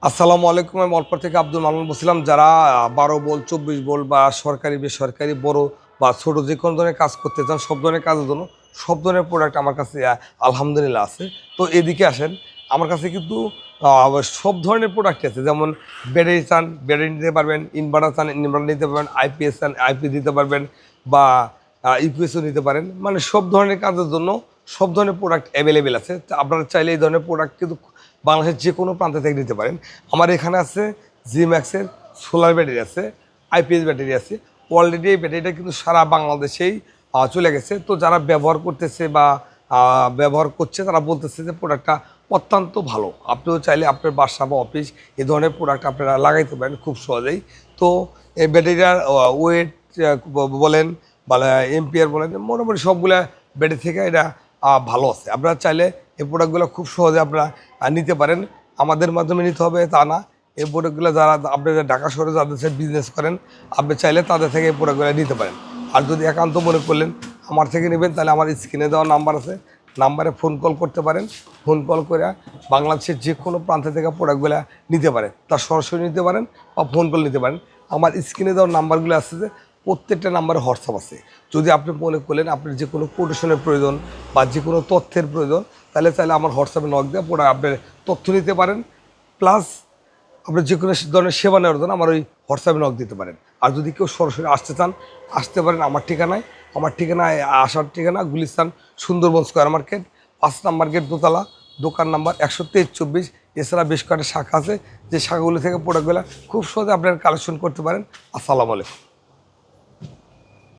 আসসালামু আলাইকুম। আমি অল্প থেকে আব্দুল মান্নান বলছিলাম। যারা 12 ভোল্ট 24 ভোল্ট বা সরকারি বেসরকারি বড় বা ছোট যে কোনো ধরনের কাজ করতে চান, সব ধরনের কাজের জন্য সব ধরনের প্রোডাক্ট আমার কাছে আলহামদুলিল্লাহ আছে। তো এদিকে আসেন, আমার কাছে কিন্তু সব ধরনের প্রোডাক্ট আছে। যেমন ব্যাটারি চান, ব্যাটারি নিতে পারবেন, ইনভার্টার চান, ইনভার্টার নিতে পারবেন, আইপিএস চান, আইপি দিতে পারবেন, বা ইউপিএসও নিতে পারেন। মানে সব ধরনের কাজের জন্য সব ধরনের প্রোডাক্ট অ্যাভেলেবেল আছে। তো আপনারা চাইলে এই ধরনের প্রোডাক্ট কিন্তু বাংলাদেশের যে কোনো প্রান্ত থেকে নিতে পারেন। আমার এখানে আছে জি ম্যাক্সের সোলার ব্যাটারি আছে, আইপিএস ব্যাটারি আছে। অলরেডি এই ব্যাটারিটা কিন্তু সারা বাংলাদেশেই চলে গেছে। তো যারা ব্যবহার করতেছে বা ব্যবহার করছে, তারা বলতেছে যে প্রোডাক্টটা অত্যন্ত ভালো। আপনিও চাইলে আপনার বাসা বা অফিস এই ধরনের প্রোডাক্ট আপনারা লাগাইতে পারেন খুব সহজেই। তো এই ব্যাটারিটার ওয়েট বলেন বা এমপিআর বলেন, মোটামুটি সবগুলা ব্যাটারি থেকে এটা ভালো আছে। আপনারা চাইলে এই প্রোডাক্টগুলো খুব সহজে আপনারা নিতে পারেন। আমাদের মাধ্যমে নিতে হবে তা না। এই প্রোডাক্টগুলো যারা আপনি ঢাকা শহরে যাদের সাথে বিজনেস করেন, আপনি চাইলে তাদের থেকে এই প্রোডাক্টগুলো নিতে পারেন। আর যদি একান্ত মনে করলেন আমার থেকে নেবেন, তাহলে আমার স্ক্রিনে দেওয়া নাম্বার আছে, নাম্বারে ফোন কল করতে পারেন। ফোন কল করে বাংলাদেশের যে কোনো প্রান্ত থেকে প্রোডাক্টগুলো নিতে পারেন। তা সরাসরি নিতে পারেন বা ফোন কল নিতে পারেন। আমার স্ক্রিনে দেওয়ার নাম্বারগুলো আছে, যে প্রত্যেকটা নাম্বারে হোয়াটসঅ্যাপ আছে। যদি আপনি মনে করলেন আপনার যে কোনো কোটেশনের প্রয়োজন বা যে কোনো তথ্যের প্রয়োজন, তাহলে চাইলে আমার হোয়াটসঅ্যাপে নক দিয়ে পুরো আপনার তথ্য নিতে পারেন। প্লাস আপনার যে কোনো ধরনের সেবা নেওয়ার জন্য আমার ওই হোয়াটসঅ্যাপে নক দিতে পারেন। আর যদি কেউ সরাসরি আসতে চান, আসতে পারেন আমার ঠিকানায়। আমার ঠিকানায় আসার ঠিকানা Gulistan Sundarban square market, 5 number gate, দোতলা, দোকান নাম্বার 123-24। এছাড়া বেশ কয়েকটা শাখা আছে, যে শাখাগুলো থেকে প্রোডাক্টগুলো খুব সহজে আপনারা কালেকশন করতে পারেন। আসসালামু আলাইকুম।